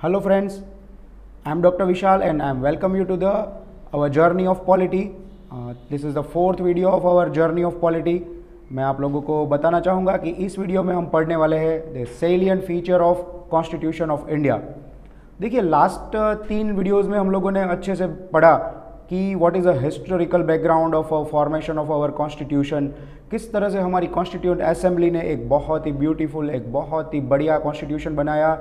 Hello friends, I am Dr. Vishal and I am welcome you to our journey of polity. This is the fourth video of our journey of polity. मैं आप लोगों को बताना चाहूँगा कि इस video में हम पढ़ने वाले हैं the salient feature of constitution of India. देखिए लास्ट 3 वीडियोज़ में हम लोगों ने अच्छे से पढ़ा कि what is a historical background of formation of our constitution, किस तरह से हमारी कॉन्स्टिट्यूएंट असेंबली ने एक बहुत ही ब्यूटीफुल, एक बहुत ही बढ़िया कॉन्स्टिट्यूशन बनाया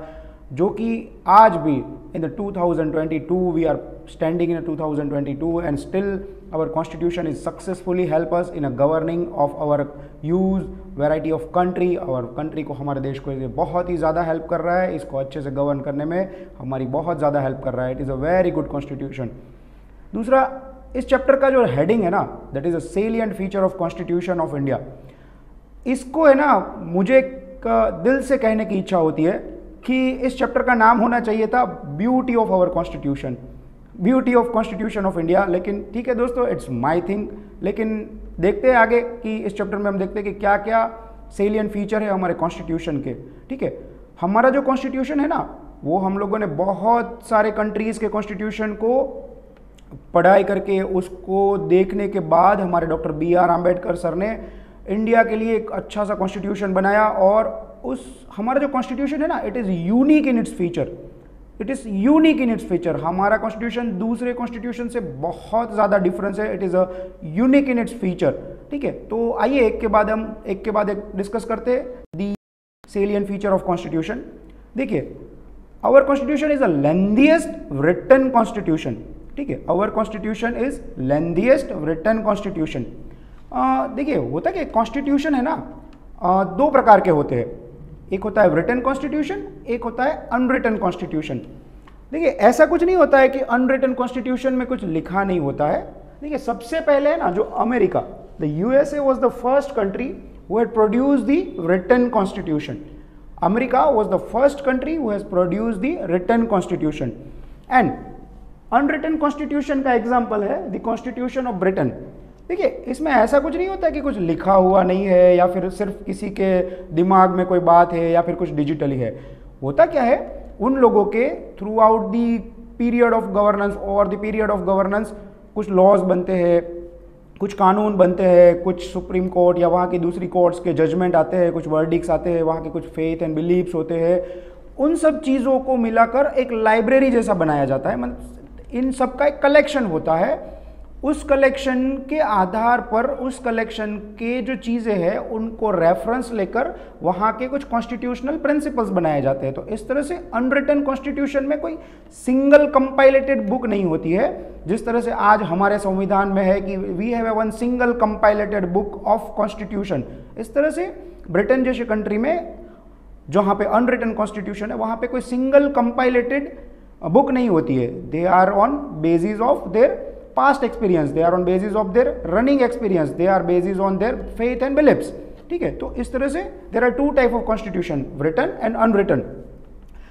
जो कि आज भी in the 2022 we are standing in 2022 and still our constitution is successfully help us in a governing of our use variety of country. और कंट्री को, हमारे देश को ये बहुत ही ज़्यादा हेल्प कर रहा है, इसको अच्छे से गवर्न करने में हमारी बहुत ज़्यादा हेल्प कर रहा है। It is a very good constitution. दूसरा, इस चैप्टर का जो हेडिंग है ना, that is a salient feature of constitution of India, इसको है ना मुझे दिल से कहने की इच्छा होती है कि इस चैप्टर का नाम होना चाहिए था beauty of our constitution, beauty of constitution of India. लेकिन ठीक है दोस्तों, इट्स माय थिंग। लेकिन देखते हैं आगे कि इस चैप्टर में हम देखते हैं कि क्या क्या सेलिएंट फीचर है हमारे कॉन्स्टिट्यूशन के। ठीक है, हमारा जो कॉन्स्टिट्यूशन है ना, वो हम लोगों ने बहुत सारे कंट्रीज़ के कॉन्स्टिट्यूशन को पढ़ाई करके, उसको देखने के बाद हमारे डॉक्टर B.R. आम्बेडकर सर ने इंडिया के लिए एक अच्छा सा कॉन्स्टिट्यूशन बनाया। और उस हमारा जो कॉन्स्टिट्यूशन है ना, it is unique in its feature, it is unique in its feature. हमारा कॉन्स्टिट्यूशन दूसरे कॉन्स्टिट्यूशन से बहुत ज़्यादा डिफरेंस है, it is a unique in its feature. ठीक है, तो आइए एक के बाद एक डिस्कस करते the salient feature of constitution. देखिए, our constitution is a lengthiest written constitution. ठीक है, our constitution is lengthiest written constitution. देखिए, होता है कि कॉन्स्टिट्यूशन है ना, 2 प्रकार के होते हैं, एक होता है रिटन कॉन्स्टिट्यूशन, एक होता है अनरिटन कॉन्स्टिट्यूशन। देखिए, ऐसा कुछ नहीं होता है कि अनरिटन कॉन्स्टिट्यूशन में कुछ लिखा नहीं होता है। देखिए, सबसे पहले है ना जो America, the USA was the first country who had produced the written constitution. America was the first country who has produced the written constitution. And unwritten constitution का एग्जाम्पल है द कॉन्स्टिट्यूशन ऑफ ब्रिटेन। देखिए, इसमें ऐसा कुछ नहीं होता है कि कुछ लिखा हुआ नहीं है या फिर सिर्फ किसी के दिमाग में कोई बात है या फिर कुछ डिजिटली है। होता क्या है, उन लोगों के through out the period of governance और द पीरियड ऑफ गवर्नेंस कुछ लॉज बनते हैं, कुछ कानून बनते हैं, कुछ सुप्रीम कोर्ट या वहाँ की दूसरी कोर्ट्स के जजमेंट आते हैं, कुछ वर्डिक्स आते हैं, वहाँ के कुछ फेथ एंड बिलीव्स होते हैं। उन सब चीज़ों को मिलाकर एक लाइब्रेरी जैसा बनाया जाता है, मतलब इन सब का एक कलेक्शन होता है। उस कलेक्शन के आधार पर, उस कलेक्शन के जो चीज़ें हैं उनको रेफरेंस लेकर वहाँ के कुछ कॉन्स्टिट्यूशनल प्रिंसिपल्स बनाए जाते हैं। तो इस तरह से अनरिटन कॉन्स्टिट्यूशन में कोई सिंगल कंपाइलेटेड बुक नहीं होती है, जिस तरह से आज हमारे संविधान में है कि we have one single compilated book of constitution. इस तरह से ब्रिटेन जैसे कंट्री में जहाँ पे अनरिटन कॉन्स्टिट्यूशन है, वहाँ पे कोई सिंगल कंपाइलेटेड बुक नहीं होती है। They are on basis of their past experience, they are on basis of their running experience, they are basis on their faith and beliefs। ठीक है, तो इस तरह से there are 2 type of constitution, written and unwritten।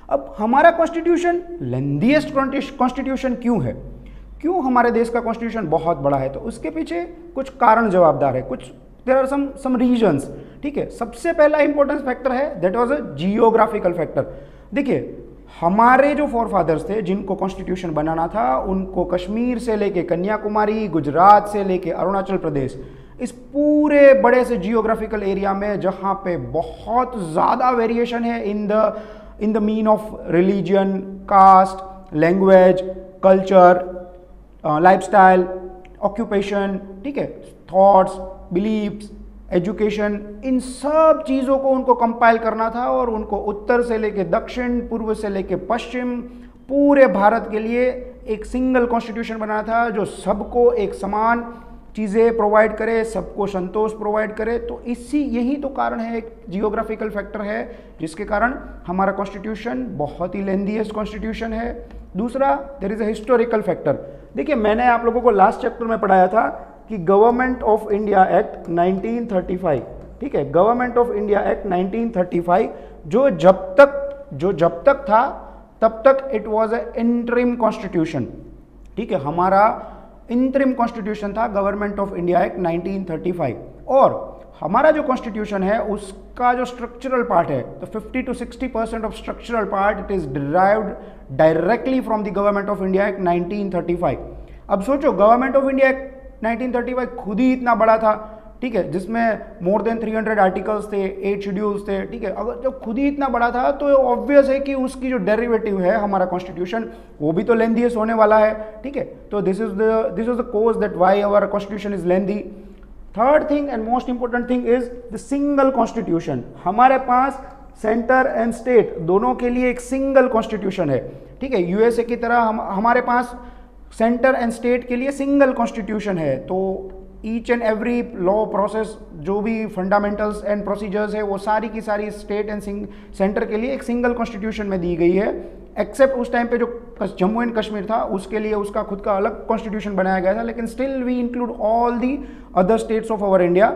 अब हमारा constitution lengthiest constitution क्यों है, क्यों हमारे देश का कॉन्स्टिट्यूशन बहुत बड़ा है, तो उसके पीछे कुछ कारण जवाबदार है, कुछ देयर आर सम रीजंस। ठीक है, सबसे पहला इंपॉर्टेंस फैक्टर है that was a geographical factor. देखिए, हमारे जो फोरफादर्स थे जिनको कॉन्स्टिट्यूशन बनाना था, उनको कश्मीर से लेके कन्याकुमारी, गुजरात से लेके अरुणाचल प्रदेश, इस पूरे बड़े से जियोग्राफिकल एरिया में जहाँ पे बहुत ज़्यादा वेरिएशन है in the mean of religion, caste, language, culture, lifestyle, occupation, ठीक है, थॉट्स, बिलीव्स, एजुकेशन, इन सब चीज़ों को उनको कंपाइल करना था और उनको उत्तर से लेके दक्षिण, पूर्व से लेके पश्चिम, पूरे भारत के लिए एक सिंगल कॉन्स्टिट्यूशन बनाना था जो सबको एक समान चीज़ें प्रोवाइड करे, सबको संतोष प्रोवाइड करे। तो यही तो कारण है, एक जियोग्राफिकल फैक्टर है जिसके कारण हमारा कॉन्स्टिट्यूशन बहुत ही लेंथीएस्ट कॉन्स्टिट्यूशन है। दूसरा, there is a historical factor. देखिए, मैंने आप लोगों को लास्ट चैप्टर में पढ़ाया था कि गवर्नमेंट ऑफ इंडिया एक्ट 1935, ठीक है, गवर्नमेंट ऑफ इंडिया एक्ट 1935 जो जब तक था तब तक it was a interim constitution. ठीक है, हमारा इंटरिम कॉन्स्टिट्यूशन था गवर्नमेंट ऑफ इंडिया एक्ट 1935। और हमारा जो कॉन्स्टिट्यूशन है उसका जो स्ट्रक्चरल पार्ट है, तो 50 to 60% of structural part it is derived directly from the government of India act 1935। अब सोचो, गवर्नमेंट ऑफ इंडिया एक्ट 1935 खुद ही इतना बड़ा था, ठीक है, जिसमें मोर देन 300 आर्टिकल्स थे, 8 शेड्यूल्स थे, ठीक है। अगर जब खुद ही इतना बड़ा था तो ऑब्वियस है कि उसकी जो डेरिवेटिव है हमारा कॉन्स्टिट्यूशन, वो भी तो लेंथीएस्ट होने वाला है, ठीक है। तो this is the cause that why our constitution is lengthy. Third thing and most important thing is the single constitution. हमारे पास सेंटर एंड स्टेट दोनों के लिए एक सिंगल कॉन्स्टिट्यूशन है, ठीक है। यूएसए की तरह हमारे पास सेंटर एंड स्टेट के लिए सिंगल कॉन्स्टिट्यूशन है। तो each and every law process, जो भी फंडामेंटल्स एंड प्रोसीजर्स है, वो सारी की सारी स्टेट एंड सेंटर के लिए एक सिंगल कॉन्स्टिट्यूशन में दी गई है, एक्सेप्ट उस टाइम पे जो जम्मू एंड कश्मीर था उसके लिए उसका खुद का अलग कॉन्स्टिट्यूशन बनाया गया था, लेकिन still we include all the other states of our India.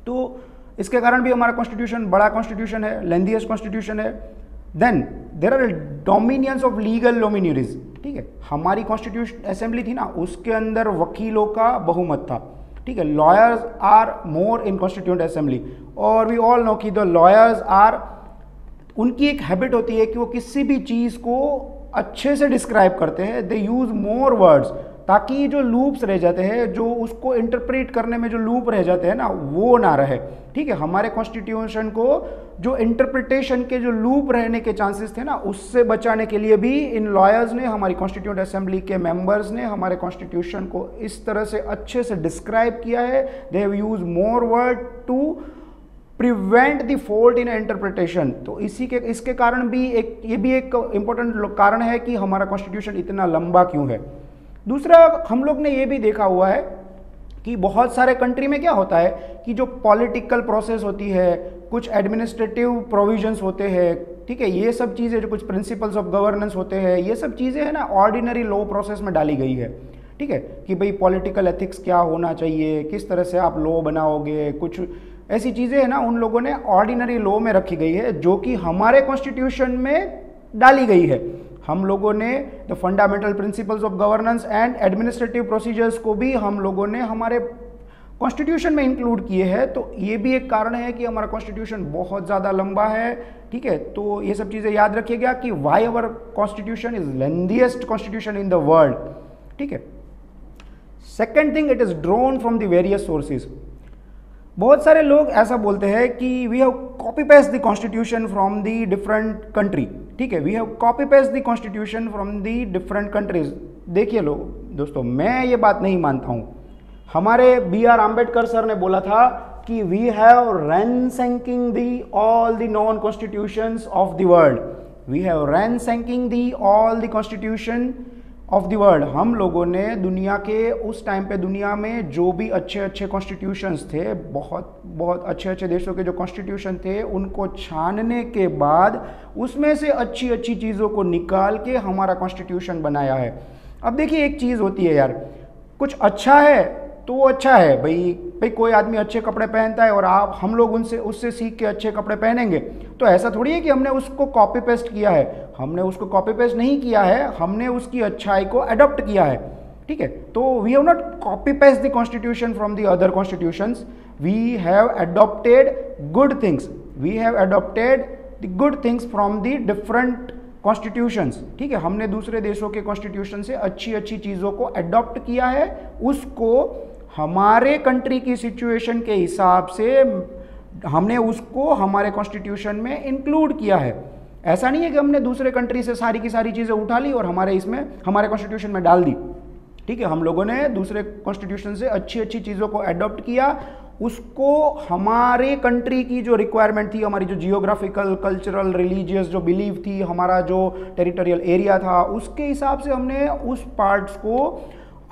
तो इसके कारण भी हमारा कॉन्स्टिट्यूशन बड़ा कॉन्स्टिट्यूशन है, लेंथीएस्ट कॉन्स्टिट्यूशन है। Then there are dominions of legal luminaries, ठीक है। हमारी कॉन्स्टिट्यूशन असेंबली थी ना, उसके अंदर वकीलों का बहुमत था, ठीक है। Lawyers are more in constituent assembly, और वी ऑल नो कि द लॉयर्स आर, उनकी एक हैबिट होती है कि वो किसी भी चीज़ को अच्छे से डिस्क्राइब करते हैं, दे यूज मोर वर्ड्स, ताकि जो लूप्स रह जाते हैं, जो उसको इंटरप्रेट करने में जो लूप रह जाते हैं ना, वो ना रहे, ठीक है। हमारे कॉन्स्टिट्यूशन को जो इंटरप्रिटेशन के जो लूप रहने के चांसेस थे ना, उससे बचाने के लिए भी इन लॉयर्स ने, हमारी कॉन्स्टिट्यूएंट असेंबली के मेंबर्स ने हमारे कॉन्स्टिट्यूशन को इस तरह से अच्छे से डिस्क्राइब किया है। They have use more word to prevent the fault in interpretation. तो इसके कारण भी ये भी एक इंपॉर्टेंट कारण है कि हमारा कॉन्स्टिट्यूशन इतना लंबा क्यों है। दूसरा, हम लोग ने ये भी देखा हुआ है कि बहुत सारे कंट्री में क्या होता है कि जो पॉलिटिकल प्रोसेस होती है, कुछ एडमिनिस्ट्रेटिव प्रोविजंस होते हैं, ठीक है, ये सब चीज़ें, जो कुछ प्रिंसिपल्स ऑफ गवर्नेंस होते हैं, ये सब चीज़ें है ना, ऑर्डिनरी लॉ प्रोसेस में डाली गई है, ठीक है, कि भाई पॉलिटिकल एथिक्स क्या होना चाहिए, किस तरह से आप लॉ बनाओगे, कुछ ऐसी चीज़ें है ना, उन लोगों ने ऑर्डिनरी लॉ में रखी गई है, जो कि हमारे कॉन्स्टिट्यूशन में डाली गई है। हम लोगों ने the fundamental principles of governance and administrative procedures को भी हम लोगों ने हमारे कॉन्स्टिट्यूशन में इंक्लूड किए हैं। तो ये भी एक कारण है कि हमारा कॉन्स्टिट्यूशन बहुत ज़्यादा लंबा है, ठीक है। तो ये सब चीज़ें याद रखिएगा कि why our constitution is lengthiest constitution in the world, ठीक है। Second thing, it is drawn from the various sources. बहुत सारे लोग ऐसा बोलते हैं कि we have copy paste the constitution from the different country, ठीक है, we have copy paste the constitution from the different countries. देखिए लो दोस्तों, मैं ये बात नहीं मानता हूँ। हमारे B.R. आम्बेडकर सर ने बोला था कि we have ransacking the all the known constitutions of the world, we have ransacking the all the constitution of the world. हम लोगों ने दुनिया के उस टाइम पे दुनिया में जो भी अच्छे अच्छे कॉन्स्टिट्यूशंस थे, बहुत बहुत अच्छे अच्छे देशों के जो कॉन्स्टिट्यूशन थे, उनको छानने के बाद उसमें से अच्छी अच्छी चीज़ों को निकाल के हमारा कॉन्स्टिट्यूशन बनाया है। अब देखिए, एक चीज़ होती है यार, कुछ अच्छा है तो वो अच्छा है, भाई कोई आदमी अच्छे कपड़े पहनता है और हम लोग उससे सीख के अच्छे कपड़े पहनेंगे, तो ऐसा थोड़ी है कि हमने उसको कॉपी पेस्ट किया है। हमने उसको कॉपी पेस्ट नहीं किया है, हमने उसकी अच्छाई को अडॉप्ट किया है, ठीक है। तो we have not copy paste the constitution from the other constitutions, we have adopted good things, we have adopted the good things from the different constitutions, ठीक है। हमने दूसरे देशों के कॉन्स्टिट्यूशन से अच्छी अच्छी चीज़ों को अडॉप्ट किया है, उसको हमारे कंट्री की सिचुएशन के हिसाब से हमने उसको हमारे कॉन्स्टिट्यूशन में इंक्लूड किया है। ऐसा नहीं है कि हमने दूसरे कंट्री से सारी की सारी चीज़ें उठा ली और हमारे कॉन्स्टिट्यूशन में डाल दी, ठीक है। हम लोगों ने दूसरे कॉन्स्टिट्यूशन से अच्छी अच्छी चीज़ों को अडॉप्ट किया, उसको हमारे कंट्री की जो रिक्वायरमेंट थी, हमारी जो जियोग्राफिकल, कल्चरल, रिलीजियस जो बिलीव थी, हमारा जो टेरिटोरियल एरिया था, उसके हिसाब से हमने उस पार्ट्स को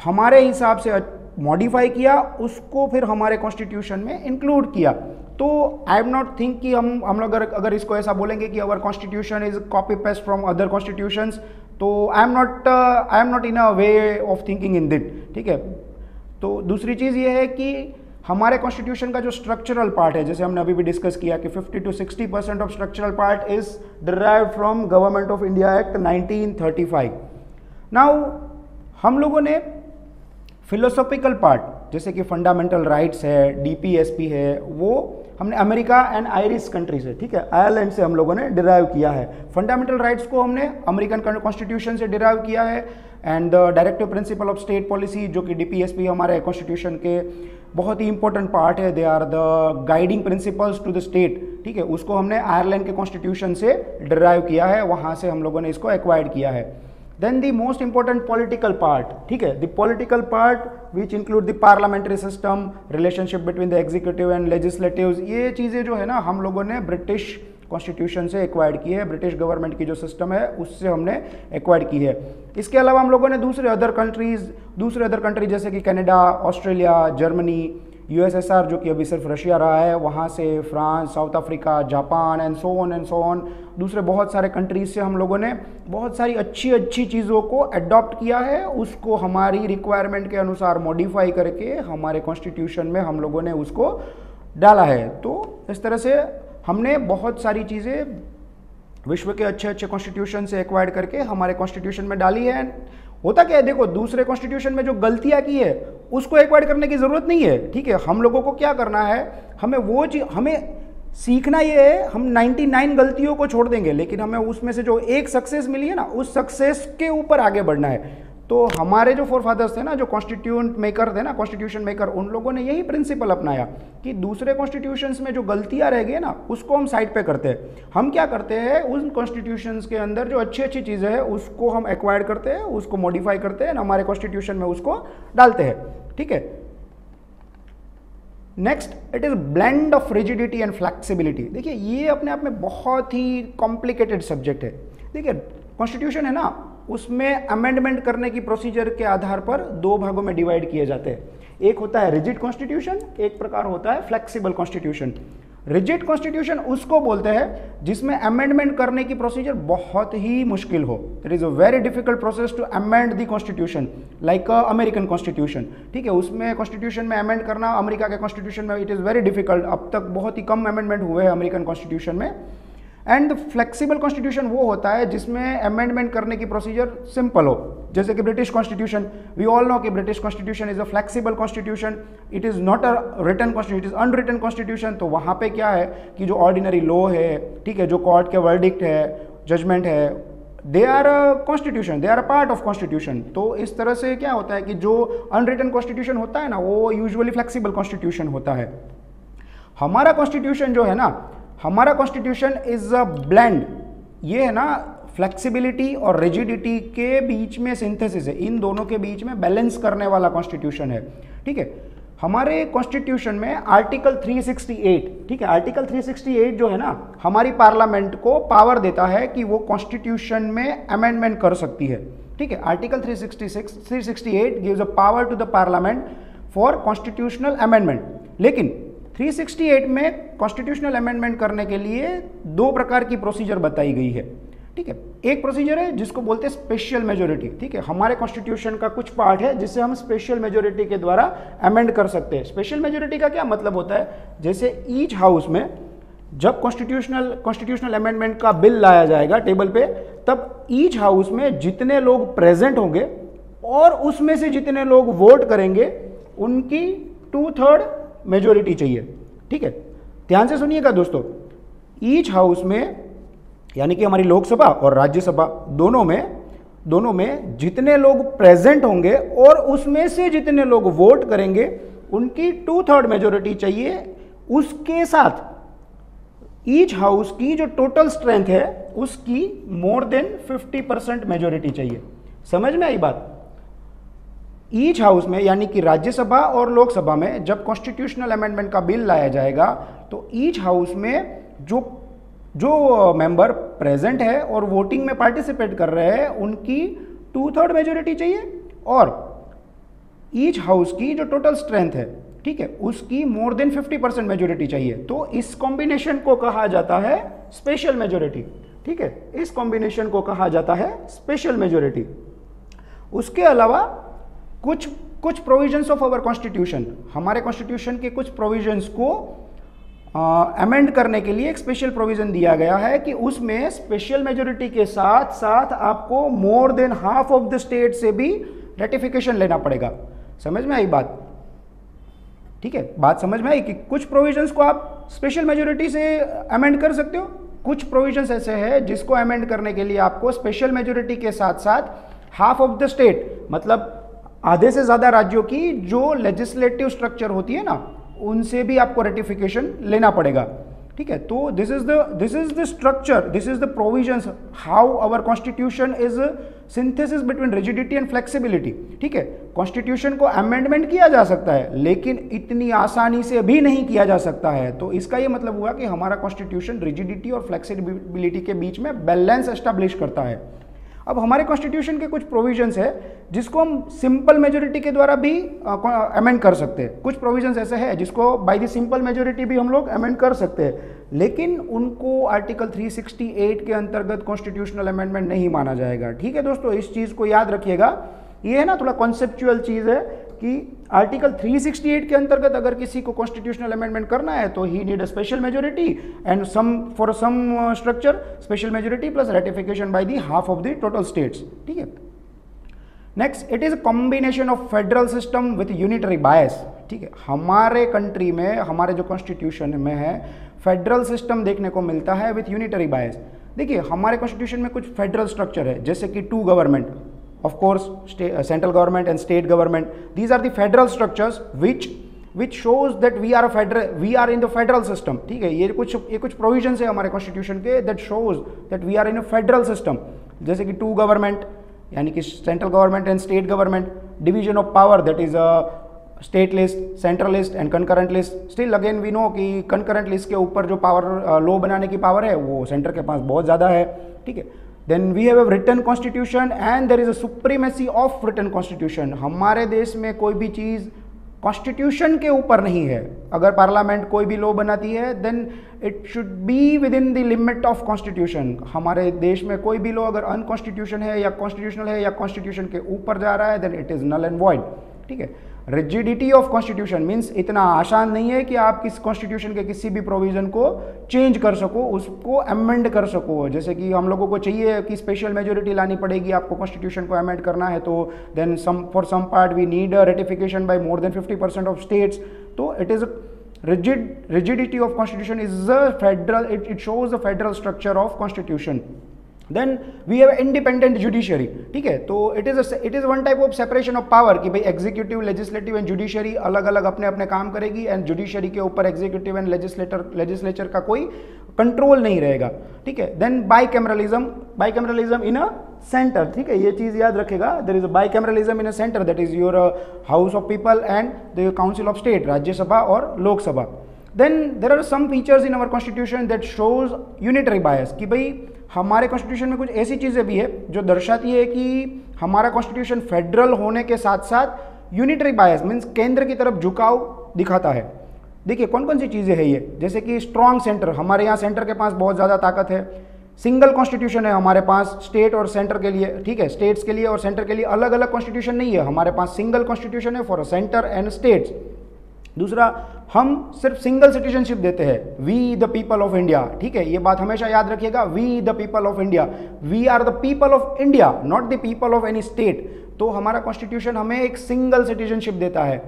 हमारे हिसाब से मॉडिफाई किया, उसको फिर हमारे कॉन्स्टिट्यूशन में इंक्लूड किया। तो आई एम नॉट थिंक कि हम लोग अगर इसको ऐसा बोलेंगे कि our constitution is copy paste from other constitutions, तो I am not in a way of thinking in that, ठीक है। तो दूसरी चीज़ ये है कि हमारे कॉन्स्टिट्यूशन का जो स्ट्रक्चरल पार्ट है, जैसे हमने अभी भी डिस्कस किया कि 50 to 60% of structural part is derived from government of India act 1935। Now हम लोगों ने फिलोसॉफिकल पार्ट, जैसे कि फंडामेंटल राइट्स है, डीपीएसपी है, वो हमने अमेरिका एंड आयरिश कंट्री से, ठीक है, आयरलैंड से हम लोगों ने डिराइव किया है। फंडामेंटल राइट्स को हमने अमेरिकन कॉन्स्टिट्यूशन से डिराइव किया है। And directive principle of state policy, जो कि डीपीएसपी हमारे कॉन्स्टिट्यूशन के बहुत ही इंपॉर्टेंट पार्ट है, they are the guiding principles to the state, ठीक है, उसको हमने आयरलैंड के कॉन्स्टिट्यूशन से डिराइव किया है, वहाँ से हम लोगों ने इसको एक्वायर्ड किया है। Then the most important political part, ठीक है, the political part which include the parliamentary system, relationship between the executive and legislatives, ये चीज़ें जो है ना हम लोगों ने ब्रिटिश कॉन्स्टिट्यूशन से एक्वायर्ड की है, ब्रिटिश गवर्नमेंट की जो सिस्टम है उससे हमने एक्वायर्ड की है। इसके अलावा हम लोगों ने दूसरे अदर कंट्रीज जैसे कि कनाडा, ऑस्ट्रेलिया, जर्मनी, यूएसएसआर जो कि अभी सिर्फ रशिया रहा है, वहाँ से France, south Africa, Japan and so on, दूसरे बहुत सारे कंट्रीज से हम लोगों ने बहुत सारी अच्छी चीज़ों को अडॉप्ट किया है, उसको हमारी रिक्वायरमेंट के अनुसार मॉडिफाई करके हमारे कॉन्स्टिट्यूशन में हम लोगों ने उसको डाला है। तो इस तरह से हमने बहुत सारी चीज़ें विश्व के अच्छे कॉन्स्टिट्यूशन से एक्वायर्ड करके हमारे कॉन्स्टिट्यूशन में डाली है। होता क्या है, देखो, दूसरे कॉन्स्टिट्यूशन में जो गलतियां की है उसको एक्वायर्ड करने की जरूरत नहीं है, ठीक है। हम लोगों को क्या करना है, हमें वो चीज, हमें सीखना ये है, हम 99 गलतियों को छोड़ देंगे, लेकिन हमें उसमें से जो एक सक्सेस मिली है ना, उस सक्सेस के ऊपर आगे बढ़ना है। तो हमारे जो फोरफादर्स थे ना, जो कॉन्स्टिट्यूशन मेकर, उन लोगों ने यही प्रिंसिपल अपनाया कि दूसरे कॉन्स्टिट्यूशंस में जो गलतियां रह गई ना, उसको हम साइड पे करते हैं। हम क्या करते हैं, उन कॉन्स्टिट्यूशंस के अंदर जो अच्छी चीज़ें हैं उसको हम एक्वायर्ड करते हैं, उसको मॉडिफाई करते हैं, हमारे कॉन्स्टिट्यूशन में उसको डालते हैं, ठीक है। Next, it is blend of rigidity and flexibility. देखिए, ये अपने आप में बहुत ही कॉम्प्लिकेटेड सब्जेक्ट है। देखिए, कॉन्स्टिट्यूशन है ना, उसमें अमेंडमेंट करने की प्रोसीजर के आधार पर दो भागों में डिवाइड किए जाते हैं। एक होता है रिजिड कॉन्स्टिट्यूशन, एक प्रकार होता है फ्लेक्सिबल कॉन्स्टिट्यूशन। रिजिड कॉन्स्टिट्यूशन उसको बोलते हैं जिसमें अमेंडमेंट करने की प्रोसीजर बहुत ही मुश्किल हो। It is a very difficult process to amend the constitution, like American constitution, ठीक है। उसमें कॉन्स्टिट्यूशन में अमेंड करना, अमेरिका के कॉन्स्टिट्यूशन में इट इज़ वेरी डिफिकल्ट। अब तक बहुत ही कम अमेंडमेंट हुए हैं अमेरिकन कॉन्स्टिट्यूशन में। एंड फ्लेक्सिबल कॉन्स्टिट्यूशन वो होता है जिसमें अमेंडमेंट करने की प्रोसीजर सिंपल हो, जैसे कि British constitution. We all know कि British constitution is a flexible constitution, it is not a written constitution, it is unwritten constitution. तो वहाँ पे क्या है कि जो ऑर्डिनरी लॉ है, ठीक है, जो कोर्ट के वर्डिक्ट है, जजमेंट है, they are constitution, they are a part of constitution. तो इस तरह से क्या होता है कि जो अनरिटन कॉन्स्टिट्यूशन होता है ना, वो यूजुअली फ्लेक्सिबल कॉन्स्टिट्यूशन होता है। हमारा कॉन्स्टिट्यूशन जो है ना, हमारा कॉन्स्टिट्यूशन इज अ ब्लेंड, ये है ना फ्लेक्सिबिलिटी और रिजिडिटी के बीच में सिंथेसिस है, इन दोनों के बीच में बैलेंस करने वाला कॉन्स्टिट्यूशन है, ठीक है। हमारे कॉन्स्टिट्यूशन में आर्टिकल 368, ठीक है, आर्टिकल 368 जो है ना, हमारी पार्लियामेंट को पावर देता है कि वो कॉन्स्टिट्यूशन में अमेंडमेंट कर सकती है, ठीक है। Article 368 gives a power to the parliament for constitutional amendment. लेकिन 368 में कॉन्स्टिट्यूशनल अमेंडमेंट करने के लिए दो प्रकार की प्रोसीजर बताई गई है, ठीक है। एक प्रोसीजर है जिसको बोलते हैं स्पेशल मेजोरिटी, ठीक है। हमारे कॉन्स्टिट्यूशन का कुछ पार्ट है जिससे हम स्पेशल मेजोरिटी के द्वारा अमेंड कर सकते हैं। स्पेशल मेजोरिटी का क्या मतलब होता है, जैसे ईच हाउस में जब कॉन्स्टिट्यूशनल अमेंडमेंट का बिल लाया जाएगा टेबल पे, तब ईच हाउस में जितने लोग प्रेजेंट होंगे और उसमें से जितने लोग वोट करेंगे उनकी 2/3 मेजोरिटी चाहिए, ठीक है। ध्यान से सुनिएगा दोस्तों, ईच हाउस में यानी कि हमारी लोकसभा और राज्यसभा दोनों में जितने लोग प्रेजेंट होंगे और उसमें से जितने लोग वोट करेंगे उनकी 2/3 मेजोरिटी चाहिए। उसके साथ ईच हाउस की जो टोटल स्ट्रेंथ है उसकी मोर देन 50% मेजोरिटी चाहिए। समझ में आई बात? ईच हाउस में यानी कि राज्यसभा और लोकसभा में जब कॉन्स्टिट्यूशनल अमेंडमेंट का बिल लाया जाएगा तो ईच हाउस में जो मेंबर प्रेजेंट है और वोटिंग में पार्टिसिपेट कर रहे हैं उनकी 2/3 मेजोरिटी चाहिए, और ईच हाउस की जो टोटल स्ट्रेंथ है, ठीक है, उसकी मोर देन 50% मेजोरिटी चाहिए। तो इस कॉम्बिनेशन को कहा जाता है स्पेशल मेजोरिटी, ठीक है। इस कॉम्बिनेशन को कहा जाता है स्पेशल मेजोरिटी। उसके अलावा कुछ प्रोविजंस ऑफ आवर कॉन्स्टिट्यूशन, हमारे कॉन्स्टिट्यूशन के कुछ प्रोविजंस को अमेंड करने के लिए एक स्पेशल प्रोविजन दिया गया है कि उसमें स्पेशल मेजोरिटी के साथ साथ आपको more than half of the state से भी रेटिफिकेशन लेना पड़ेगा। समझ में आई बात? ठीक है, बात समझ में आई कि कुछ प्रोविजंस को आप स्पेशल मेजोरिटी से अमेंड कर सकते हो, कुछ प्रोविजंस ऐसे हैं जिसको अमेंड करने के लिए आपको स्पेशल मेजोरिटी के साथ साथ हाफ ऑफ द स्टेट, मतलब आधे से ज़्यादा राज्यों की जो लेजिस्लेटिव स्ट्रक्चर होती है ना, उनसे भी आपको रेटिफिकेशन लेना पड़ेगा। ठीक है, तो this is the structure, this is the provisions how our constitution is synthesis between rigidity and flexibility. ठीक है, कॉन्स्टिट्यूशन को अमेंडमेंट किया जा सकता है लेकिन इतनी आसानी से भी नहीं किया जा सकता है। तो इसका ये मतलब हुआ कि हमारा कॉन्स्टिट्यूशन रिजिडिटी और फ्लेक्सिबिलिटी के बीच में बैलेंस एस्टैब्लिश करता है। अब हमारे कॉन्स्टिट्यूशन के कुछ प्रोविजंस है जिसको हम सिंपल मेजोरिटी के द्वारा भी अमेंड कर सकते हैं। कुछ प्रोविजंस ऐसे हैं जिसको बाय द सिंपल मेजोरिटी भी हम लोग अमेंड कर सकते हैं, लेकिन उनको आर्टिकल 368 के अंतर्गत कॉन्स्टिट्यूशनल अमेंडमेंट नहीं माना जाएगा। ठीक है दोस्तों, इस चीज़ को याद रखिएगा। ये है ना थोड़ा कॉन्सेप्चुअल चीज़ है कि आर्टिकल 368 के अंतर्गत अगर किसी को कॉन्स्टिट्यूशनल अमेंडमेंट करना है तो he need a special majority and for some structure special majority plus ratification by the half of the total states. ठीक है, next, it is a combination of federal system with unitary bias. ठीक है, हमारे country में, हमारे जो constitution में है, फेडरल सिस्टम देखने को मिलता है विथ यूनिटरी बायस। देखिए, हमारे कॉन्स्टिट्यूशन में कुछ फेडरल स्ट्रक्चर है जैसे कि two government, of course central government and state government. These are the federal structures which shows that we are in the federal system. ठीक है, ये कुछ provisions है हमारे constitution के that shows that we are in a federal system. जैसे कि two government यानी कि central government and state government, division of power that is a state list, central list and concurrent list. Still again we know कि concurrent list के ऊपर जो power law बनाने की power है वो center के पास बहुत ज़्यादा है। ठीक है, Then we have a written constitution and there is a supremacy of written constitution. हमारे देश में कोई भी चीज़ कॉन्स्टिट्यूशन के ऊपर नहीं है। अगर पार्लियामेंट कोई भी लॉ बनाती है then it should be within the limit of constitution. हमारे देश में कोई भी लॉ अगर अनकॉन्स्टिट्यूशन है या कॉन्स्टिट्यूशनल है या कॉन्स्टिट्यूशन के ऊपर जा रहा है then it is null and void. ठीक है, रिजिडिटी ऑफ कॉन्स्टिट्यूशन मीन्स इतना आसान नहीं है कि आप किस कॉन्स्टिट्यूशन के किसी भी प्रोविजन को चेंज कर सको, उसको अमेंड कर सको। जैसे कि हम लोगों को चाहिए कि स्पेशल मेजोरिटी लानी पड़ेगी, आपको कॉन्स्टिट्यूशन को अमेंड करना है, तो then for some part we need ratification by more than 50% of states. तो it is rigidity of constitution is a federal, it shows the federal structure of constitution. Then we have independent judiciary. ठीक है, तो it is one type of separation of power कि भाई executive, legislative and judiciary अलग अलग अपने अपने काम करेगी and judiciary के ऊपर executive and legislature का कोई कंट्रोल नहीं रहेगा। ठीक है, then bicameralism in a center। ठीक है, ये चीज़ याद रखेगा, there is a bicameralism in a center that is your house of people and the council of state, Rajya Sabha और Lok Sabha. Then there are some features in our constitution that shows unitary bias कि भाई हमारे constitution में कुछ ऐसी चीज़ें भी है जो दर्शाती है कि हमारा कॉन्स्टिट्यूशन फेडरल होने के साथ साथ यूनिटरी बायस मीन्स केंद्र की तरफ झुकाव दिखाता है। देखिए कौन कौन सी चीज़ें हैं ये, जैसे कि स्ट्रॉन्ग सेंटर, हमारे यहाँ सेंटर के पास बहुत ज़्यादा ताकत है। सिंगल कॉन्स्टिट्यूशन है हमारे पास स्टेट और सेंटर के लिए। ठीक है, स्टेट्स के लिए और सेंटर के लिए अलग अलग कॉन्स्टिट्यूशन नहीं है, हमारे पास सिंगल कॉन्स्टिट्यूशन है फॉर सेंटर एंड स्टेट्स। दूसरा, हम सिर्फ सिंगल सिटीजनशिप देते हैं, we the people of India. ठीक है, ये बात हमेशा याद रखिएगा, we the people of India, we are the people of India, not the people of any state. तो हमारा कॉन्स्टिट्यूशन हमें एक सिंगल सिटीजनशिप देता है।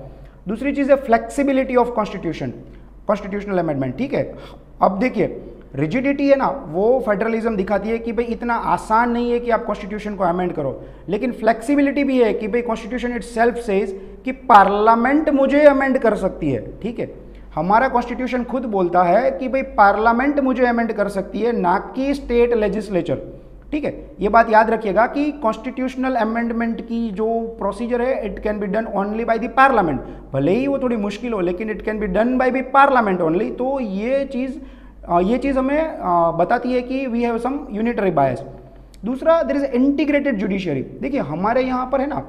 दूसरी चीज़ है फ्लेक्सिबिलिटी ऑफ कॉन्स्टिट्यूशनल अमेंडमेंट। ठीक है, अब देखिए रिजिडिटी है ना, वो फेडरलिज्म दिखाती है कि भाई इतना आसान नहीं है कि आप कॉन्स्टिट्यूशन को अमेंड करो, लेकिन फ्लेक्सिबिलिटी भी है कि भाई कॉन्स्टिट्यूशन इट सेल्फ सेज कि पार्लियामेंट मुझे अमेंड कर सकती है। ठीक है, हमारा कॉन्स्टिट्यूशन खुद बोलता है कि भाई पार्लियामेंट मुझे अमेंड कर सकती है, ना कि स्टेट लेजिस्लेचर। ठीक है, ये बात याद रखिएगा कि कॉन्स्टिट्यूशनल अमेंडमेंट की जो प्रोसीजर है it can be done only by the parliament, भले ही वो थोड़ी मुश्किल हो लेकिन it can be done by the parliament only. तो ये चीज़ हमें बताती है कि we have some unitary bias. दूसरा, देयर इज इंटीग्रेटेड जुडिशरी। देखिए हमारे यहाँ पर है ना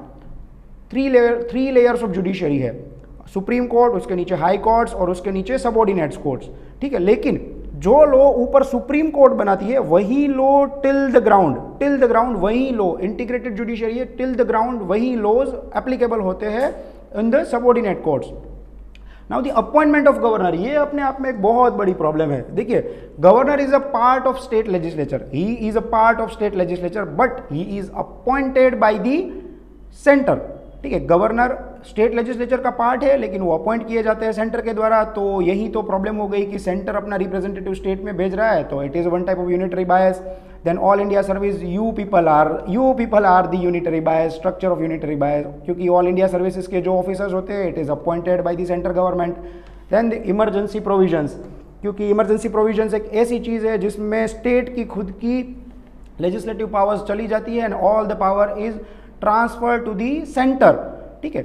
थ्री लेयर्स ऑफ जुडिशरी है, सुप्रीम कोर्ट, उसके नीचे हाई कोर्ट्स और उसके नीचे सबऑर्डिनेट्स कोर्ट्स। ठीक है, लेकिन जो लॉ ऊपर सुप्रीम कोर्ट बनाती है वही लॉ टिल द ग्राउंड वही लॉ, इंटीग्रेटेड जुडिशरी है, टिल द ग्राउंड वही लॉज एप्लीकेबल होते हैं in the subordinate courts. Now the appointment of governor, ये अपने आप में एक बहुत बड़ी प्रॉब्लम है। देखिए governor is a part of state legislature, he is a part of state legislature but he is appointed by the centre. ठीक है, गवर्नर स्टेट लेजिस्लेचर का पार्ट है लेकिन वो अपॉइंट किए जाते हैं सेंटर के द्वारा। तो यही तो प्रॉब्लम हो गई कि सेंटर अपना रिप्रेजेंटेटिव स्टेट में भेज रहा है, तो it is one type of unitary bias. Then all India service, you people are the unitary bias, structure of unitary bias, क्योंकि ऑल इंडिया सर्विसेज के जो ऑफिसर्स होते हैं it is appointed by the central government. Then the emergency provisions, क्योंकि emergency provisions एक ऐसी चीज़ है जिसमें स्टेट की खुद की लेजिस्लेटिव पावर्स चली जाती है and all the power is transfer to the centre. ठीक है,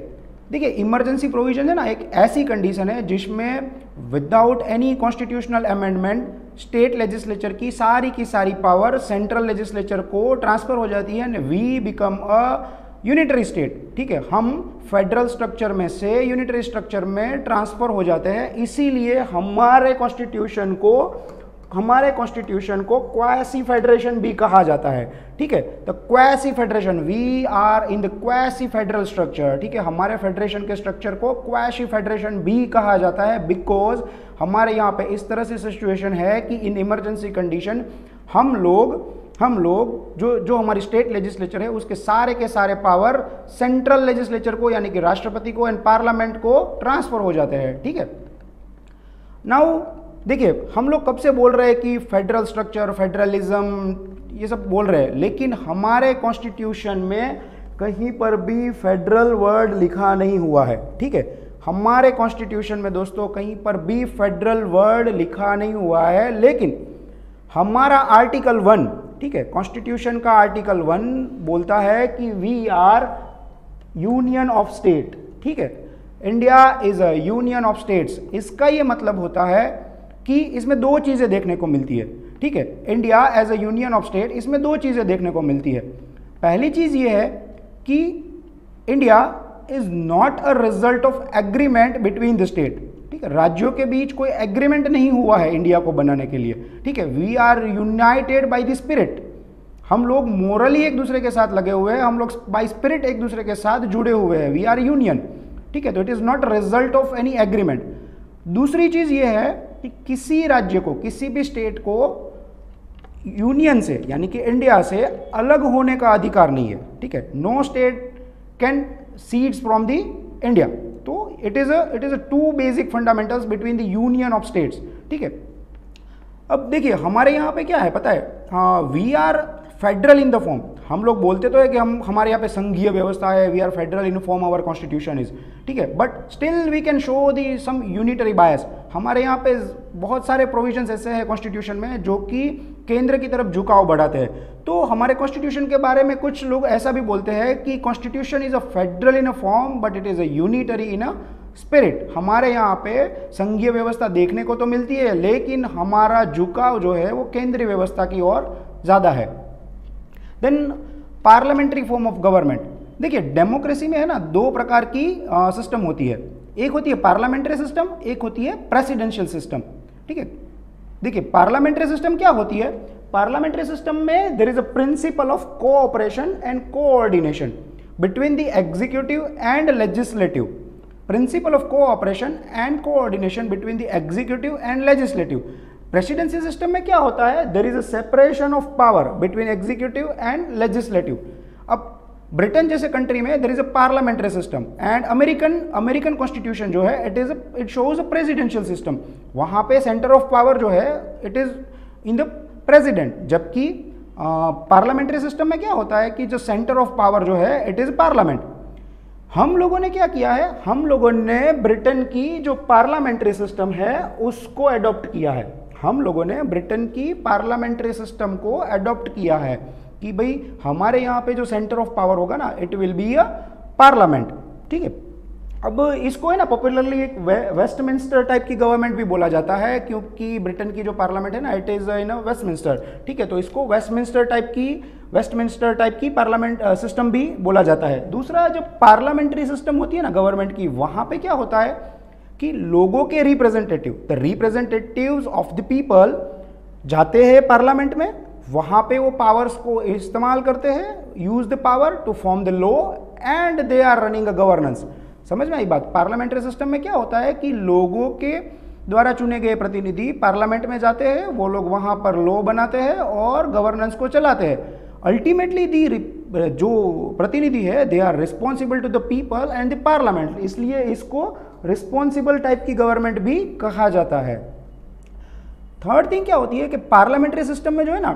देखिए इमरजेंसी प्रोविजन है ना, एक ऐसी कंडीशन है जिसमें without any constitutional amendment state legislature की सारी पावर सेंट्रल लेजिस्लेचर को ट्रांसफर हो जाती है and we become a unitary state. ठीक है, हम फेडरल स्ट्रक्चर में से यूनिटरी स्ट्रक्चर में ट्रांसफर हो जाते हैं। इसीलिए हमारे कॉन्स्टिट्यूशन को क्वासी फेडरेशन भी कहा जाता है। ठीक है, तो quasi federation, we are in the quasi federal structure. ठीक है, हमारे फेडरेशन के स्ट्रक्चर को क्वासी फेडरेशन भी कहा जाता है बिकॉज हमारे यहाँ पे इस तरह से सिचुएशन है कि इन इमरजेंसी कंडीशन हम लोग जो हमारी स्टेट लेजिस्लेचर है उसके सारे के सारे पावर सेंट्रल लेजिस्लेचर को यानी कि राष्ट्रपति को एंड पार्लियामेंट को ट्रांसफर हो जाते हैं। ठीक है, नाउ देखिए हम लोग कब से बोल रहे हैं कि फेडरल स्ट्रक्चर, फेडरलिज्म, ये सब बोल रहे हैं, लेकिन हमारे कॉन्स्टिट्यूशन में कहीं पर भी फेडरल वर्ड लिखा नहीं हुआ है। ठीक है, हमारे कॉन्स्टिट्यूशन में दोस्तों कहीं पर भी फेडरल वर्ड लिखा नहीं हुआ है, लेकिन हमारा आर्टिकल 1, ठीक है, कॉन्स्टिट्यूशन का आर्टिकल 1 बोलता है कि we are union of state. ठीक है, India is a union of states. इसका ये मतलब होता है कि इसमें दो चीज़ें देखने को मिलती है। ठीक है, India as a union of state, इसमें दो चीज़ें देखने को मिलती है। पहली चीज़ ये है कि India is not a result of agreement between the state. ठीक है, राज्यों के बीच कोई एग्रीमेंट नहीं हुआ है इंडिया को बनाने के लिए। ठीक है, we are united by the spirit. हम लोग मोरली एक दूसरे के साथ लगे हुए हैं, हम लोग बाय स्पिरिट एक दूसरे के साथ जुड़े हुए हैं, वी आर यूनियन। ठीक है, तो it is not result of any agreement. दूसरी चीज़ ये है कि किसी राज्य को, किसी भी स्टेट को यूनियन से यानी कि इंडिया से अलग होने का अधिकार नहीं है। ठीक है, no state can secede from the India. तो it is a two basic fundamentals between the union of states. ठीक है, अब देखिए हमारे यहाँ पे क्या है पता है, हाँ, we are federal in the form. हम लोग बोलते तो है कि हमारे यहाँ पे संघीय व्यवस्था है, we are federal in form our constitution is. ठीक है, but still we can show the some unitary bias. हमारे यहाँ पे बहुत सारे प्रोविजंस ऐसे हैं कॉन्स्टिट्यूशन में जो कि केंद्र की तरफ झुकाव बढ़ाते हैं। तो हमारे कॉन्स्टिट्यूशन के बारे में कुछ लोग ऐसा भी बोलते हैं कि constitution is a federal in a form but it is a unitary in a spirit. हमारे यहाँ पे संघीय व्यवस्था देखने को तो मिलती है लेकिन हमारा झुकाव जो है वो केंद्रीय व्यवस्था की ओर ज़्यादा है। Then parliamentary form of government. देखिए डेमोक्रेसी में है ना दो प्रकार की सिस्टम होती है, एक होती है पार्लियामेंट्री सिस्टम, एक होती है प्रेसिडेंशियल सिस्टम। ठीक है, देखिए पार्लियामेंट्री सिस्टम क्या होती है, पार्लियामेंट्री सिस्टम में there is a principle of cooperation and coordination between the executive and legislative. Principle of cooperation and coordination between the executive and legislative. Presidency system में क्या होता है, there is a separation of power between executive and legislative. अब Britain जैसे country में there is a parliamentary system and American constitution जो है it shows a presidential system. वहाँ पे सेंटर ऑफ पावर जो है it is in the president, जबकि पार्लियामेंट्री सिस्टम में क्या होता है कि जो सेंटर ऑफ पावर जो है इट इज पार्लियामेंट। हम लोगों ने क्या किया है, हम लोगों ने ब्रिटेन की जो पार्लियामेंट्री सिस्टम है उसको अडॉप्ट किया है। हम लोगों ने ब्रिटेन की पार्लियामेंट्री सिस्टम को अडॉप्ट किया है कि भाई हमारे यहाँ पे जो सेंटर ऑफ पावर होगा ना it will be a parliament. ठीक है, अब इसको है ना पॉपुलरली एक वेस्टमिंस्टर टाइप की गवर्नमेंट भी बोला जाता है क्योंकि ब्रिटेन की जो पार्लियामेंट है ना इट इज इन वेस्टमिंस्टर। ठीक है, तो इसको वेस्टमिंस्टर टाइप की पार्लियामेंट सिस्टम भी बोला जाता है। दूसरा जो पार्लियामेंट्री सिस्टम होती है ना गवर्नमेंट की, वहाँ पे क्या होता है कि लोगों के representative, the representatives of the people जाते हैं पार्लियामेंट में, वहाँ पे वो पावर्स को इस्तेमाल करते हैं, use the power to form the law and they are running a governance. समझ में आई बात। पार्लियामेंट्री सिस्टम में क्या होता है कि लोगों के द्वारा चुने गए प्रतिनिधि पार्लियामेंट में जाते हैं, वो लोग वहाँ पर लॉ बनाते हैं और गवर्नेंस को चलाते हैं। अल्टीमेटली जो प्रतिनिधि है they are responsible to the people and the parliament, इसलिए इसको रिस्पॉन्सिबल टाइप की गवर्नमेंट भी कहा जाता है। थर्ड थिंग क्या होती है कि पार्लियामेंट्री सिस्टम में जो है ना,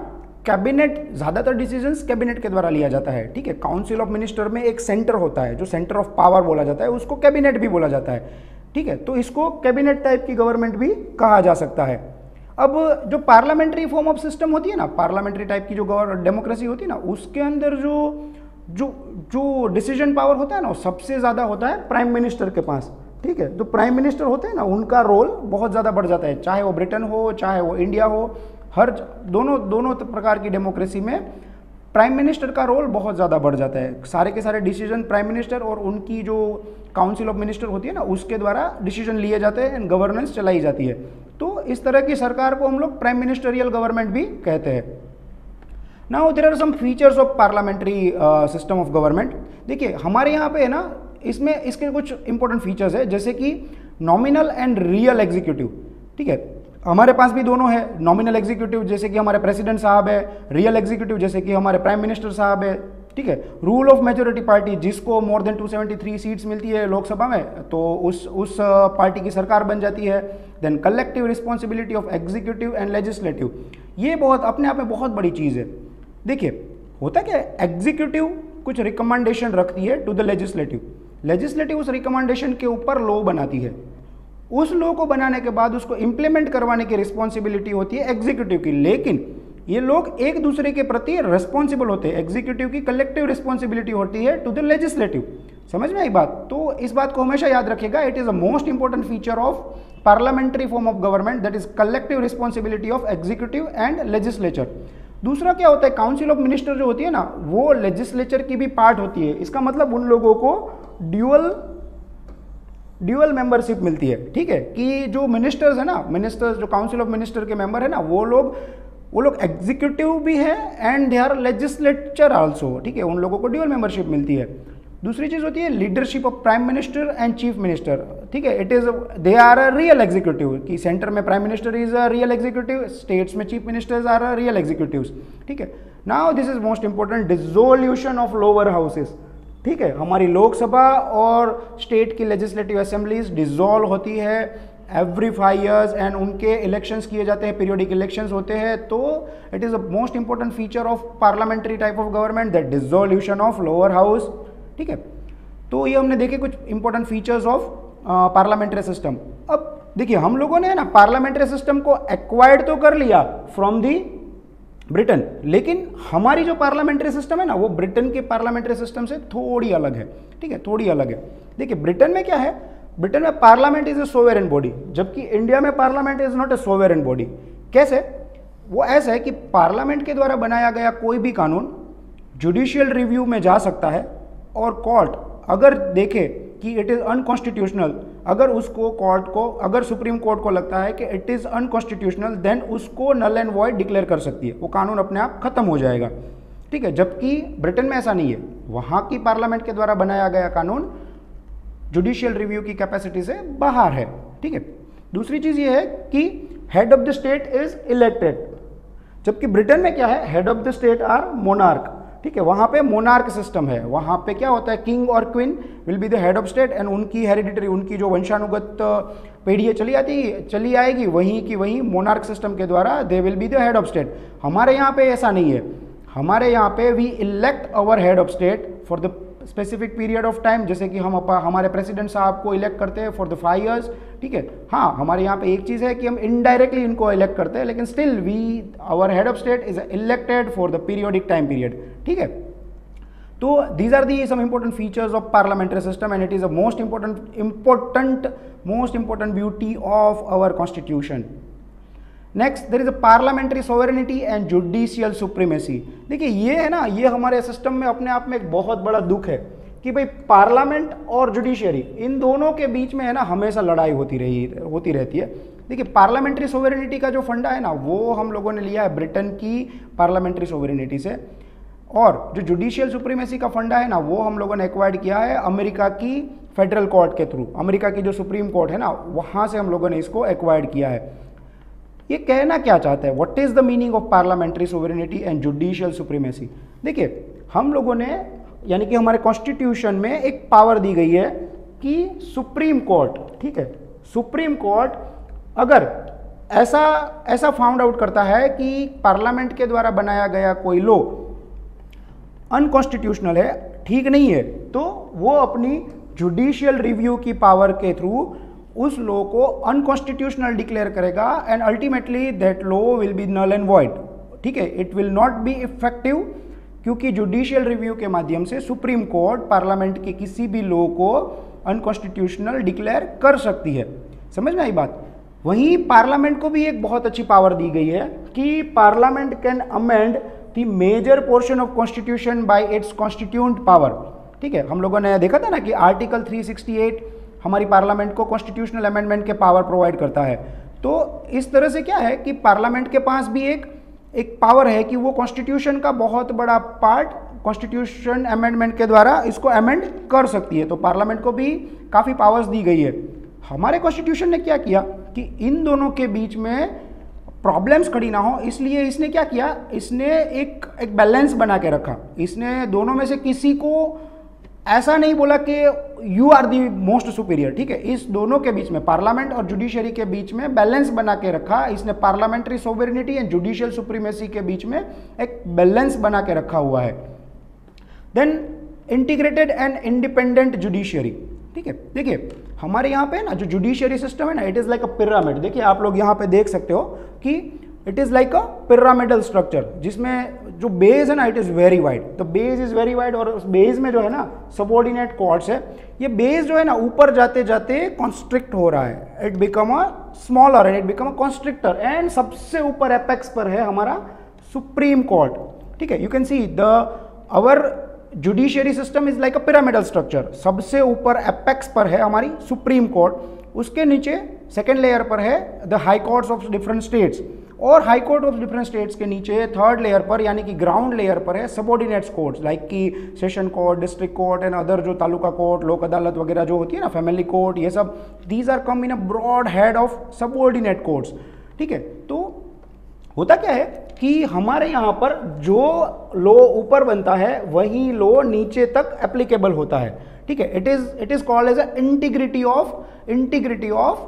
कैबिनेट, ज्यादातर डिसीजंस कैबिनेट के द्वारा लिया जाता है, ठीक है। काउंसिल ऑफ मिनिस्टर में एक सेंटर होता है जो सेंटर ऑफ पावर बोला जाता है, उसको कैबिनेट भी बोला जाता है, ठीक है। तो इसको कैबिनेट टाइप की गवर्नमेंट भी कहा जा सकता है। अब जो पार्लियामेंट्री फॉर्म ऑफ सिस्टम होती है ना, पार्लियामेंट्री टाइप की जो डेमोक्रेसी होती है ना, उसके अंदर जो जो जो डिसीजन पावर होता है ना, सबसे ज़्यादा होता है प्राइम मिनिस्टर के पास, ठीक है। तो प्राइम मिनिस्टर होते हैं ना, उनका रोल बहुत ज़्यादा बढ़ जाता है, चाहे वो ब्रिटेन हो चाहे वो इंडिया हो, हर दोनों प्रकार की डेमोक्रेसी में प्राइम मिनिस्टर का रोल बहुत ज़्यादा बढ़ जाता है। सारे के सारे डिसीजन प्राइम मिनिस्टर और उनकी जो काउंसिल ऑफ मिनिस्टर होती है ना, उसके द्वारा डिसीजन लिए जाते हैं एंड गवर्नेंस चलाई जाती है। तो इस तरह की सरकार को हम लोग प्राइम मिनिस्टरियल गवर्नमेंट भी कहते हैं। Now there are some features of parliamentary system of government. देखिए हमारे यहाँ पे है ना, इसमें इसके कुछ इंपॉर्टेंट फीचर्स है, जैसे कि नॉमिनल एंड रियल एग्जीक्यूटिव, ठीक है। हमारे पास भी दोनों है, नॉमिनल एग्जीक्यूटिव जैसे कि हमारे प्रेसिडेंट साहब है, रियल एग्जीक्यूटिव जैसे कि हमारे प्राइम मिनिस्टर साहब है, ठीक है। रूल ऑफ मेजोरिटी पार्टी, जिसको मोर देन 273 सीट्स मिलती है लोकसभा में, तो उस पार्टी की सरकार बन जाती है। Then collective responsibility of executive and legislative, ये बहुत अपने आप में बहुत बड़ी चीज़ है। देखिए होता क्या है, एग्जीक्यूटिव कुछ रिकमेंडेशन रखती है टू द लेजिस्लेटिव, लेजिस्लेटिव उस रिकमेंडेशन के ऊपर लॉ बनाती है, उस लॉ को बनाने के बाद उसको इंप्लीमेंट करवाने की रिस्पॉन्सिबिलिटी होती है एग्जीक्यूटिव की। लेकिन ये लोग एक दूसरे के प्रति रिस्पॉन्सिबल होते हैं, एग्जीक्यूटिव की कलेक्टिव रिस्पॉन्सिबिलिटी होती है टू द लेजिस्लेटिव। समझ में आई बात? तो इस बात को हमेशा याद रखिएगा, it is a most important feature of parliamentary form of government, that is collective responsibility of executive and legislature. दूसरा क्या होता है, काउंसिल ऑफ मिनिस्टर जो होती है ना, वो लेजिस्लेचर की भी पार्ट होती है। इसका मतलब उन लोगों को ड्यूअल मेंबरशिप मिलती है, ठीक है, कि जो मिनिस्टर्स है ना, मिनिस्टर्स जो काउंसिल ऑफ मिनिस्टर के मेंबर है ना, वो लोग एग्जीक्यूटिव भी है and they are legislature also, ठीक है, उन लोगों को ड्यूअल मेंबरशिप मिलती है। दूसरी चीज होती है leadership of prime minister and chief minister, ठीक है, it is they are a real executive, कि सेंटर में prime minister is a real executive, states में chief ministers are a real executives, ठीक है। Now this is most important, dissolution of lower houses, ठीक है, हमारी लोकसभा और स्टेट की लेजिस्लेटिव असेंबलीज डिसॉल्व होती है एवरी 5 years एंड उनके इलेक्शंस किए जाते हैं, पीरियोडिक इलेक्शंस होते हैं। तो it is a most important feature of parliamentary type of government, that dissolution of lower house, ठीक है। तो ये हमने देखे कुछ important features of parliamentary system. अब देखिए हम लोगों ने ना पार्लियामेंट्री सिस्टम को एक्वायर्ड तो कर लिया फ्रॉम दी ब्रिटेन, लेकिन हमारी जो पार्लियामेंट्री सिस्टम है ना, वो ब्रिटेन के पार्लियामेंट्री सिस्टम से थोड़ी अलग है, ठीक है, थोड़ी अलग है। देखिए ब्रिटेन में क्या है, ब्रिटेन में parliament is a sovereign body, जबकि इंडिया में parliament is not a sovereign body. कैसे? वो ऐसा है कि पार्लियामेंट के द्वारा बनाया गया कोई भी कानून जुडिशियल रिव्यू में जा सकता है, और कोर्ट अगर देखे कि इट इज अनकॉन्स्टिट्यूशनल, अगर उसको कोर्ट को, अगर सुप्रीम कोर्ट को लगता है कि इट इज अनकॉन्स्टिट्यूशनल, देन उसको नल एंड वॉइड डिक्लेयर कर सकती है, वो कानून अपने आप खत्म हो जाएगा, ठीक है। जबकि ब्रिटेन में ऐसा नहीं है, वहाँ की पार्लियामेंट के द्वारा बनाया गया कानून जुडिशियल रिव्यू की कैपेसिटी से बाहर है, ठीक है। दूसरी चीज ये है कि head of the state is elected, जबकि ब्रिटेन में क्या है, head of the state are monarch, ठीक है, वहां पे मोनार्क सिस्टम है। वहां पे क्या होता है, किंग और queen will be the head of state and उनकी हेरिडिटरी, उनकी जो वंशानुगत पीढ़ी चली आएगी वहीं की वहीं मोनार्क सिस्टम के द्वारा they will be the head of state. हमारे यहाँ पे ऐसा नहीं है, हमारे यहाँ पे we elect our head of state for the specific period of time, जैसे कि हम हमारे प्रेसिडेंट साहब को इलेक्ट करते हैं फॉर द 5 years, ठीक है। हाँ, हमारे यहाँ पे एक चीज़ है कि हम इनडायरेक्टली इनको इलेक्ट करते हैं, लेकिन still our head of state is elected for the periodic time period, ठीक है। तो these are the some important features of parliamentary system and it is a most important beauty of our constitution. Next, there is a parliamentary sovereignty and judicial supremacy. देखिए ये है ना, ये हमारे system में अपने आप में एक बहुत बड़ा दुख है कि भाई पार्लियामेंट और जुडिशियरी, इन दोनों के बीच में है ना हमेशा लड़ाई होती रहती है। देखिए पार्लियामेंट्री सोवरेनिटी का जो फंडा है ना, वो हम लोगों ने लिया है ब्रिटेन की पार्लियामेंट्री सोवरेनिटी से, और जो जुडिशियल सुप्रीमेसी का फंडा है ना, वो हम लोगों ने एक्वायर्ड किया है अमेरिका की फेडरल कोर्ट के थ्रू। अमेरिका की जो सुप्रीम कोर्ट है ना, वहाँ से हम लोगों ने इसको एक्वायर्ड किया है। ये कहना क्या चाहता है, what is the meaning of parliamentary sovereignty and judicial supremacy? देखिए हम लोगों ने यानी कि हमारे कॉन्स्टिट्यूशन में एक पावर दी गई है कि सुप्रीम कोर्ट, ठीक है, सुप्रीम कोर्ट अगर ऐसा फाउंड आउट करता है कि पार्लियामेंट के द्वारा बनाया गया कोई लॉ अनकॉन्स्टिट्यूशनल है, ठीक नहीं है, तो वो अपनी जुडिशियल रिव्यू की पावर के थ्रू उस लॉ को अनकॉन्स्टिट्यूशनल डिक्लेयर करेगा and ultimately that law will be null and void, ठीक है, it will not be effective, क्योंकि जुडिशियल रिव्यू के माध्यम से सुप्रीम कोर्ट पार्लियामेंट के किसी भी लॉ को अनकॉन्स्टिट्यूशनल डिक्लेयर कर सकती है। समझ में आई बात। वहीं पार्लियामेंट को भी एक बहुत अच्छी पावर दी गई है कि parliament can amend the major portion of constitution by its constituent power, ठीक है। हम लोगों ने देखा था ना कि आर्टिकल 368 हमारी पार्लियामेंट को कॉन्स्टिट्यूशनल अमेंडमेंट के पावर प्रोवाइड करता है। तो इस तरह से क्या है कि पार्लियामेंट के पास भी एक पावर है कि वो कॉन्स्टिट्यूशन का बहुत बड़ा पार्ट कॉन्स्टिट्यूशन अमेंडमेंट के द्वारा इसको अमेंड कर सकती है। तो पार्लियामेंट को भी काफ़ी पावर्स दी गई है। हमारे कॉन्स्टिट्यूशन ने क्या किया कि इन दोनों के बीच में प्रॉब्लम्स खड़ी ना हो, इसलिए इसने क्या किया, इसने एक बैलेंस बना के रखा। इसने दोनों में से किसी को ऐसा नहीं बोला कि you are the most superior, ठीक है। इस दोनों के बीच में, पार्लियामेंट और जुडिशरी के बीच में बैलेंस बना के रखा। इसने parliamentary sovereignty and judicial supremacy के बीच में एक बैलेंस बना के रखा हुआ है। Then integrated and independent judiciary, ठीक है। देखिए हमारे यहाँ पे ना जो जुडिशरी सिस्टम है ना, it is like a pyramid. देखिए आप लोग यहाँ पे देख सकते हो कि it is like a pyramidal structure, जिसमें जो बेस है ना इट इज वेरी वाइड। तो बेस इज वेरी वाइड और उस बेस में जो है ना सबऑर्डिनेट कॉर्ड्स है। ये बेस जो है ना ऊपर जाते जाते कॉन्स्ट्रिक्ट हो रहा है, it become a smaller and it become a constrictor and सबसे ऊपर एपेक्स पर है हमारा सुप्रीम कोर्ट, ठीक है। You can see the our judiciary system is like a pyramidal structure. सबसे ऊपर एपेक्स पर है हमारी सुप्रीम कोर्ट, उसके नीचे सेकेंड लेयर पर है the high courts of different states, और high court of different states के नीचे थर्ड लेयर पर यानी कि ग्राउंड लेयर पर है सबऑर्डिनेट्स कोर्ट्स लाइक कि session court, district court and other जो तालुका कोर्ट, लोक अदालत वगैरह जो होती है ना, फैमिली कोर्ट, ये सब these are come in a broad head of subordinate courts, ठीक है। तो होता क्या है कि हमारे यहाँ पर जो लॉ ऊपर बनता है वही लॉ नीचे तक एप्लीकेबल होता है, ठीक है। It is called as a integrity of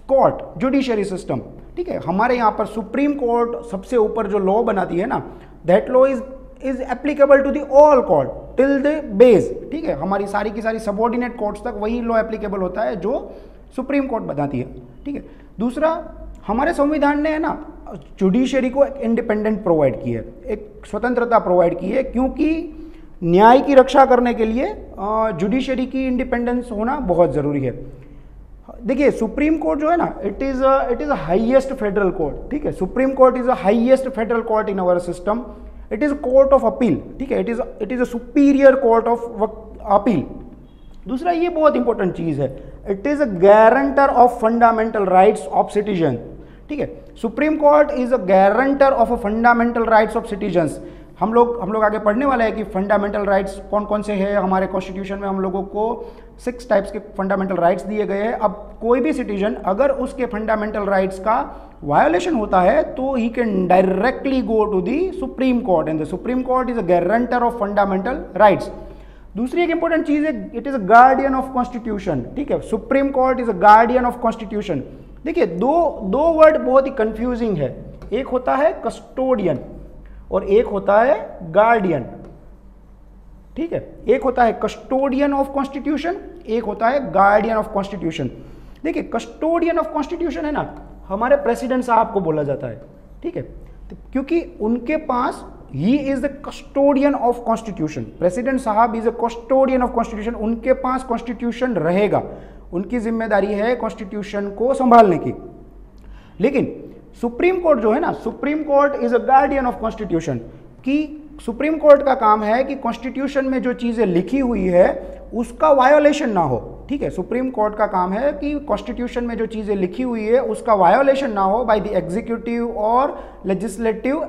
court judiciary system, ठीक है। हमारे यहाँ पर सुप्रीम कोर्ट सबसे ऊपर जो लॉ बनाती है ना, that law is applicable to the all court till the base, ठीक है। हमारी सारी की सारी सबऑर्डिनेट कोर्ट्स तक वही लॉ एप्लीकेबल होता है जो सुप्रीम कोर्ट बताती है, ठीक है। दूसरा, हमारे संविधान ने है ना जुडिशरी को एक इंडिपेंडेंट प्रोवाइड की है, एक स्वतंत्रता प्रोवाइड की है, क्योंकि न्याय की रक्षा करने के लिए जुडिशरी की इंडिपेंडेंस होना बहुत ज़रूरी है। देखिए सुप्रीम कोर्ट जो है ना it is highest federal court, ठीक है। Supreme court is a highest federal court in our system. It is court of appeal, ठीक है। It is a superior court of appeal. दूसरा, ये बहुत इंपॉर्टेंट चीज है, it is a guarantor of fundamental rights of citizen, ठीक है। Supreme court is a guarantor of a fundamental rights of citizens. हम लोग आगे पढ़ने वाले हैं कि फंडामेंटल राइट्स कौन कौन से हैं। हमारे कॉन्स्टिट्यूशन में हम लोगों को 6 टाइप्स के फंडामेंटल राइट्स दिए गए हैं। अब कोई भी सिटीजन अगर उसके फंडामेंटल राइट्स का वायोलेशन होता है तो he can directly go to the supreme court and the supreme court is a guarantor of fundamental rights. दूसरी एक इंपॉर्टेंट चीज है, it is a guardian of constitution, ठीक है। Supreme court is a guardian of constitution. देखिए दो word बहुत ही confusing है, एक होता है कस्टोडियन और एक होता है गार्डियन, ठीक है। एक होता है कस्टोडियन ऑफ कॉन्स्टिट्यूशन, एक होता है गार्डियन ऑफ कॉन्स्टिट्यूशन। देखिए कस्टोडियन ऑफ कॉन्स्टिट्यूशन है ना, हमारे प्रेसिडेंट साहब को बोला जाता है, ठीक है, क्योंकि उनके पास he is the custodian of constitution. President साहब is a custodian of constitution. उनके पास कॉन्स्टिट्यूशन रहेगा, उनकी जिम्मेदारी है कॉन्स्टिट्यूशन को संभालने की। लेकिन सुप्रीम कोर्ट जो है ना, supreme court is a guardian of constitution, कि सुप्रीम कोर्ट का काम है कि कॉन्स्टिट्यूशन में जो चीजें लिखी हुई है उसका वायोलेशन ना हो, ठीक है। सुप्रीम कोर्ट का काम है कि कॉन्स्टिट्यूशन में जो चीजें लिखी हुई है उसका वायोलेशन ना हो बाय द एग्जीक्यूटिव और लेजिस्लेटिव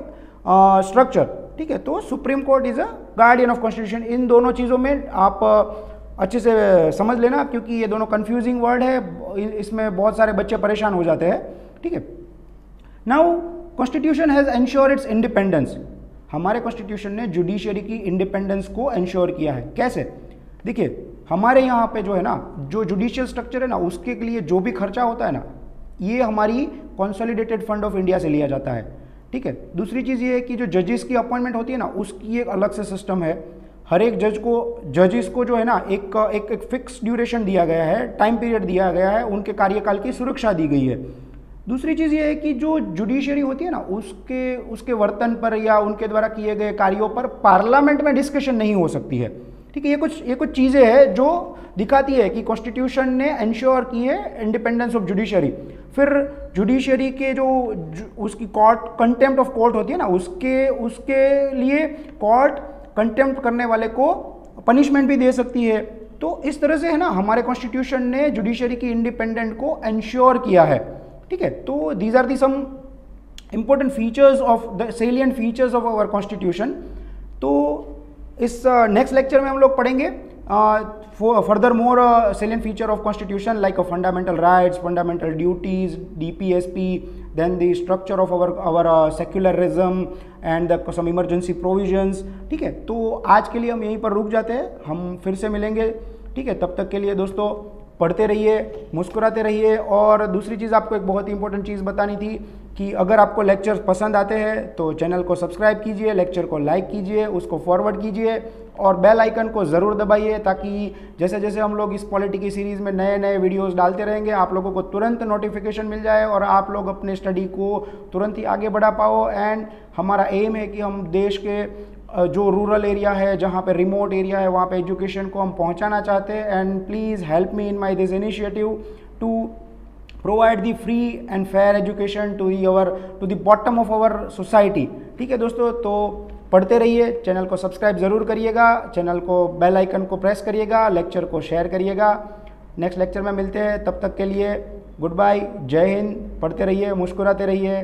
स्ट्रक्चर, ठीक है। तो supreme court is a guardian of constitution. इन दोनों चीज़ों में आप अच्छे से समझ लेना, क्योंकि ये दोनों कंफ्यूजिंग वर्ड है, इसमें बहुत सारे बच्चे परेशान हो जाते हैं, ठीक है। Now constitution has ensure it's independence. हमारे कॉन्स्टिट्यूशन ने जुडिशरी की इंडिपेंडेंस को इंश्योर किया है। कैसे? देखिए, हमारे यहाँ पे जो है ना, जो जुडिशियल स्ट्रक्चर है ना, उसके लिए जो भी खर्चा होता है ना, ये हमारी कंसोलिडेटेड फंड ऑफ इंडिया से लिया जाता है। ठीक है। दूसरी चीज़ ये है कि जो जजेस की अपॉइंटमेंट होती है ना, उसकी एक अलग से सिस्टम है। हर एक जजेस को जो है ना एक फिक्स ड्यूरेशन दिया गया है, टाइम पीरियड दिया गया है, उनके कार्यकाल की सुरक्षा दी गई है। दूसरी चीज़ ये है कि जो जुडिशरी होती है ना, उसके वर्तन पर या उनके द्वारा किए गए कार्यों पर पार्लियामेंट में डिस्कशन नहीं हो सकती है। ठीक है। ये कुछ चीज़ें हैं जो दिखाती है कि कॉन्स्टिट्यूशन ने इंश्योर की है इंडिपेंडेंस ऑफ जुडिशरी। फिर जुडिशरी के जो उसकी कोर्ट कंटेम्प्ट ऑफ कोर्ट होती है ना, उसके लिए कोर्ट कंटेम्प्ट करने वाले को पनिशमेंट भी दे सकती है। तो इस तरह से है ना, हमारे कॉन्स्टिट्यूशन ने जुडिशरी की इंडिपेंडेंट को इंश्योर किया है। ठीक है। तो these are the some important features of the salient features of our constitution. तो इस नेक्स्ट लेक्चर में हम लोग पढ़ेंगे further more salient feature of constitution like fundamental rights, fundamental duties, DPSP, then the structure of our secularism and some emergency provisions। ठीक है। तो आज के लिए हम यहीं पर रुक जाते हैं, हम फिर से मिलेंगे। ठीक है। तब तक के लिए दोस्तों पढ़ते रहिए, मुस्कुराते रहिए। और दूसरी चीज़ आपको एक बहुत ही इंपॉर्टेंट चीज़ बतानी थी कि अगर आपको लेक्चर्स पसंद आते हैं तो चैनल को सब्सक्राइब कीजिए, लेक्चर को लाइक कीजिए, उसको फॉरवर्ड कीजिए और बेल आइकन को ज़रूर दबाइए, ताकि जैसे जैसे हम लोग इस पॉलिटी की सीरीज़ में नए नए वीडियोस डालते रहेंगे, आप लोगों को तुरंत नोटिफिकेशन मिल जाए और आप लोग अपने स्टडी को तुरंत ही आगे बढ़ा पाओ। एंड हमारा एम है कि हम देश के जो रूरल एरिया है, जहाँ पे रिमोट एरिया है, वहाँ पे एजुकेशन को हम पहुँचाना चाहते हैं। And please help me in my this initiative to provide the free and fair education to the bottom of our society. ठीक है दोस्तों, तो पढ़ते रहिए, चैनल को सब्सक्राइब ज़रूर करिएगा, चैनल को बेल आइकन को प्रेस करिएगा, लेक्चर को शेयर करिएगा। नेक्स्ट लेक्चर में मिलते हैं, तब तक के लिए गुड बाय, जय हिंद। पढ़ते रहिए, मुस्कुराते रहिए।